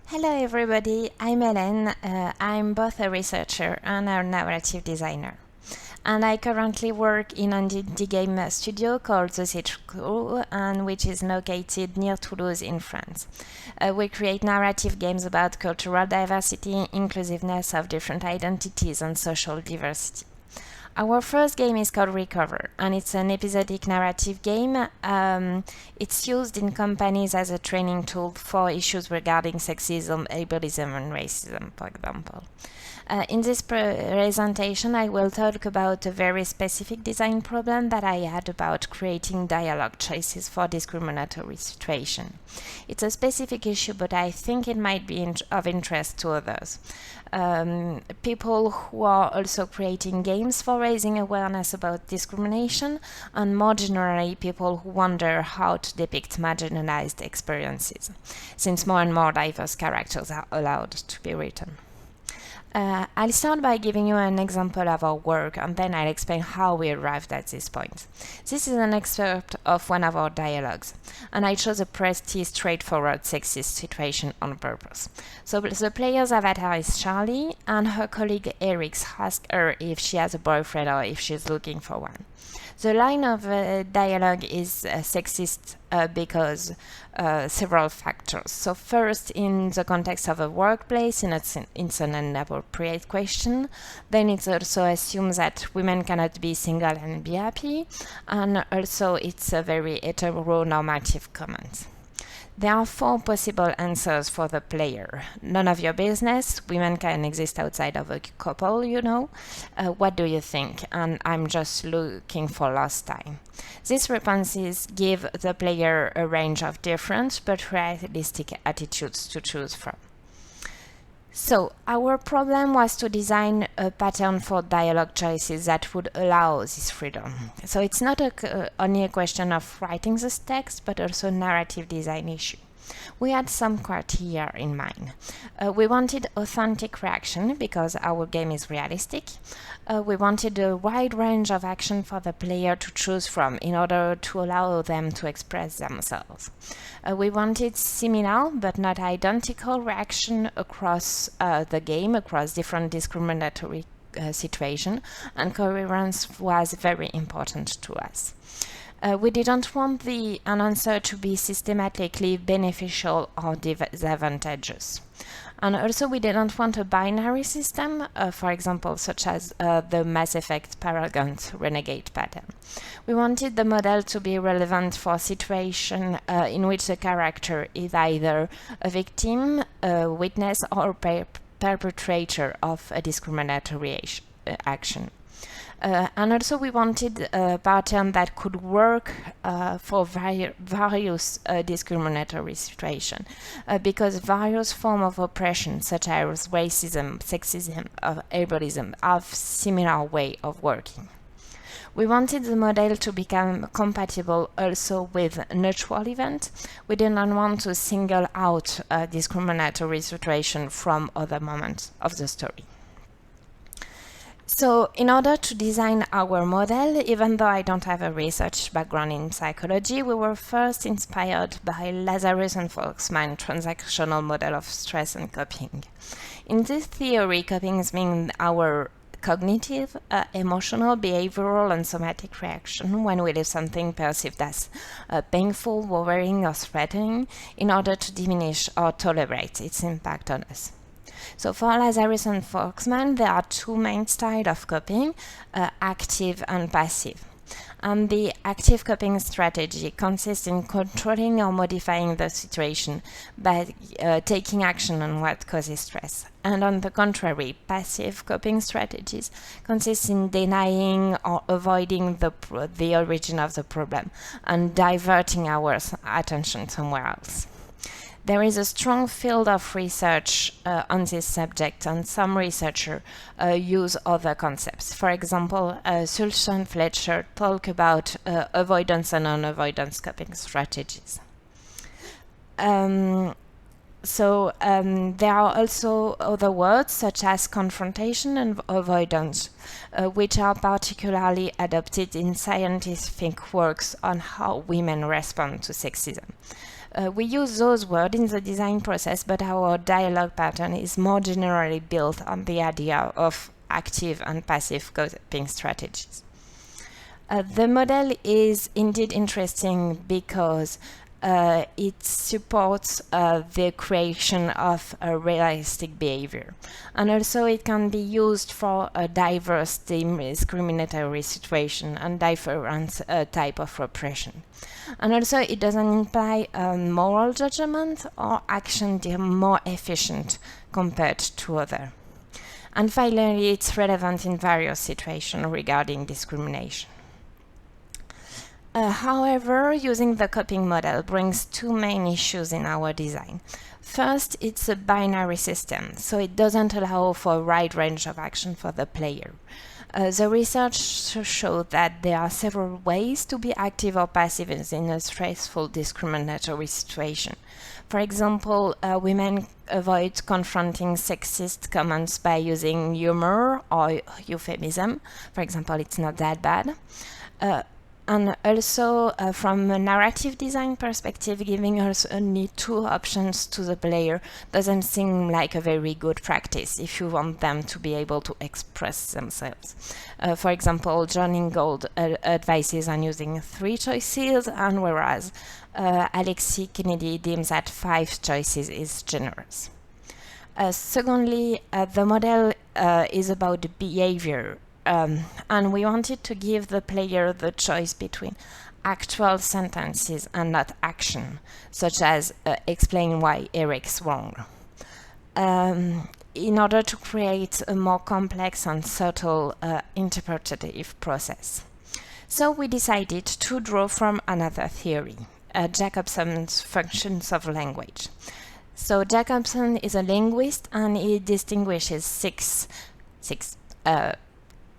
Hello everybody, I'm Hélène. I'm both a researcher and a narrative designer. And I currently work in an indie game studio called The Siege Crew, and which is located near Toulouse in France. We create narrative games about cultural diversity, inclusiveness of different identities, and social diversity. Our first game is called Recover, and it's an episodic narrative game. It's used in companies as a training tool for issues regarding sexism, ableism, and racism, for example. In this presentation, I will talk about a very specific design problem that I had about creating dialogue choices for discriminatory situations. It's a specific issue, but I think it might be of interest to others. People who are also creating games for raising awareness about discrimination, and more generally, people who wonder how to depict marginalized experiences, since more and more diverse characters are allowed to be written. I'll start by giving you an example of our work, and then I'll explain how we arrived at this point. This is an excerpt of one of our dialogues, and I chose a pretty straightforward sexist situation on purpose. So the player's avatar is Charlie, and her colleague Eric asks her if she has a boyfriend or if she's looking for one. The line of dialogue is sexist because several factors. So first, in the context of a workplace, it's an inappropriate question. Then it also assumes that women cannot be single and be happy. And also, it's a very heteronormative comment. There are 4 possible answers for the player. None of your business. Women can exist outside of a couple, you know. What do you think? And I'm just looking for lost time. These responses give the player a range of different but realistic attitudes to choose from. So, our problem was to design a pattern for dialogue choices that would allow this freedom. So it's not only a question of writing this text, but also a narrative design issue. We had some criteria in mind. We wanted authentic reaction because our game is realistic. We wanted a wide range of action for the player to choose from in order to allow them to express themselves. We wanted similar but not identical reaction across the game, across different discriminatory situations, and coherence was very important to us. We didn't want an answer to be systematically beneficial or disadvantageous. And also we didn't want a binary system, for example, such as the Mass Effect Paragon Renegade pattern. We wanted the model to be relevant for situations in which the character is either a victim, a witness, or perpetrator of a discriminatory action. And also we wanted a pattern that could work for various discriminatory situations, because various forms of oppression, such as racism, sexism, or ableism, have similar way of working. We wanted the model to become compatible also with neutral events. We didn't want to single out a discriminatory situation from other moments of the story. So, in order to design our model, even though I don't have a research background in psychology, we were first inspired by Lazarus and Folksman's transactional model of stress and coping. In this theory, coping means our cognitive, emotional, behavioral, and somatic reaction when we do something perceived as painful, worrying, or threatening in order to diminish or tolerate its impact on us. So for Lazarus and Folksman, there are 2 main styles of coping, active and passive. And the active coping strategy consists in controlling or modifying the situation by taking action on what causes stress. And on the contrary, passive coping strategies consist in denying or avoiding the origin of the problem and diverting our attention somewhere else. There is a strong field of research on this subject, and some researchers use other concepts. For example, Sulch and Fletcher talk about avoidance and non-avoidance coping strategies. There are also other words such as confrontation and avoidance, which are particularly adopted in scientific works on how women respond to sexism. We use those words in the design process, but our dialogue pattern is more generally built on the idea of active and passive coping strategies. The model is indeed interesting because it supports the creation of a realistic behavior, and also it can be used for a diverse discriminatory situation and different type of repression. And also it doesn't imply moral judgment or action more efficient compared to other. And finally, it's relevant in various situations regarding discrimination. However, using the coping model brings two main issues in our design. First, it's a binary system, so it doesn't allow for a wide range of action for the player. The research showed that there are several ways to be active or passive in a stressful discriminatory situation. For example, women avoid confronting sexist comments by using humor or euphemism. For example, it's not that bad. And also, from a narrative design perspective, giving us only two options to the player doesn't seem like a very good practice if you want them to be able to express themselves. For example, John Ingold advises on using 3 choices, and whereas Alexis Kennedy deems that 5 choices is generous. Secondly, the model is about behavior. And we wanted to give the player the choice between actual sentences and not action, such as explain why Eric's wrong, in order to create a more complex and subtle interpretative process. So we decided to draw from another theory, JAKOBSON'S functions of language. So JAKOBSON is a linguist, and he distinguishes six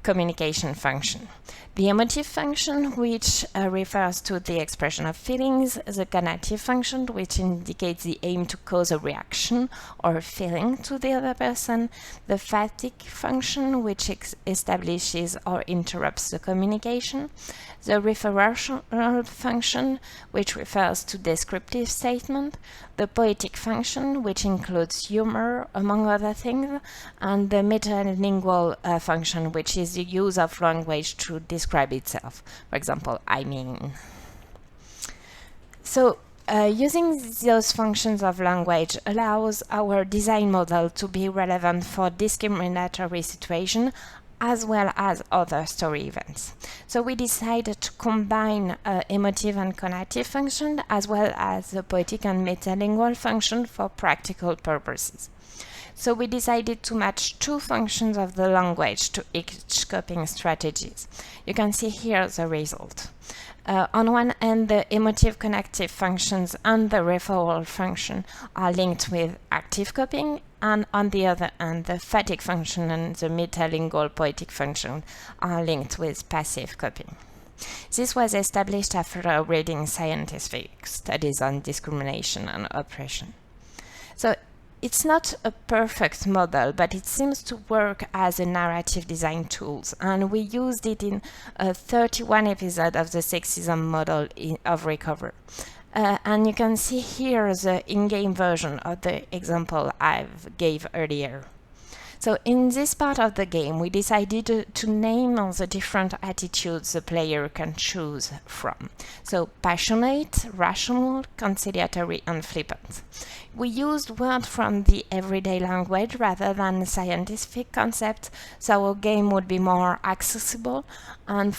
communication function. The emotive function, which refers to the expression of feelings, the conative function, which indicates the aim to cause a reaction or a feeling to the other person, the fatigue function, which establishes or interrupts the communication, the referential function, which refers to descriptive statement, the poetic function, which includes humor, among other things, and the metalingual function, which is the use of language to describe itself. For example, I mean. So, using those functions of language allows our design model to be relevant for discriminatory situations as well as other story events. So we decided to combine emotive and conative function as well as the poetic and metalingual function for practical purposes. So we decided to match 2 functions of the language to each coping strategies. You can see here the result. On one end, the emotive connective functions and the referral function are linked with active coping, and on the other end, the fatigue function and the metalingual poetic function are linked with passive coping. This was established after reading scientific studies on discrimination and oppression. So it's not a perfect model, but it seems to work as a narrative design tool, and we used it in a 31 episode of the sexism model of Recover. And you can see here the in-game version of the example I gave earlier. So in this part of the game, we decided to name all the different attitudes the player can choose from. So passionate, rational, conciliatory, and flippant. We used words from the everyday language rather than scientific concepts, so our game would be more accessible, and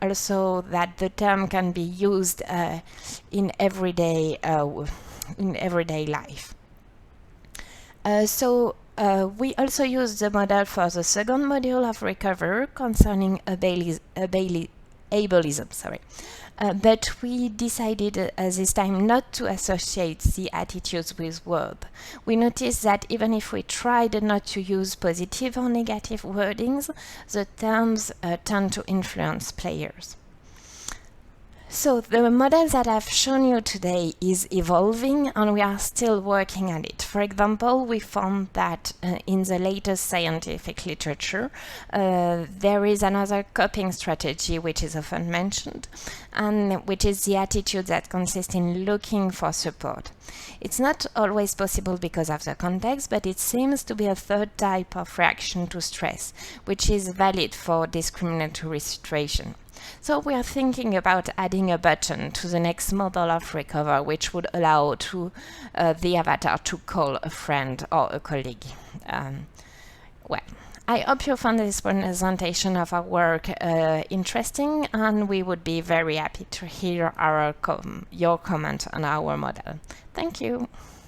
also that the term can be used in everyday life. We also used the model for the second module of Recover concerning ableism. But we decided this time not to associate the attitudes with words. We noticed that even if we tried not to use positive or negative wordings, the terms tend to influence players. So the model that I've shown you today is evolving, and we are still working on it. For example, we found that in the latest scientific literature, there is another coping strategy which is often mentioned, and which is the attitude that consists in looking for support. It's not always possible because of the context, but it seems to be a third type of reaction to stress, which is valid for discriminatory situation. So we are thinking about adding a button to the next model of recover, which would allow to the avatar to call a friend or a colleague. Well, I hope you found this presentation of our work interesting, and we would be very happy to hear your comment on our model. Thank you.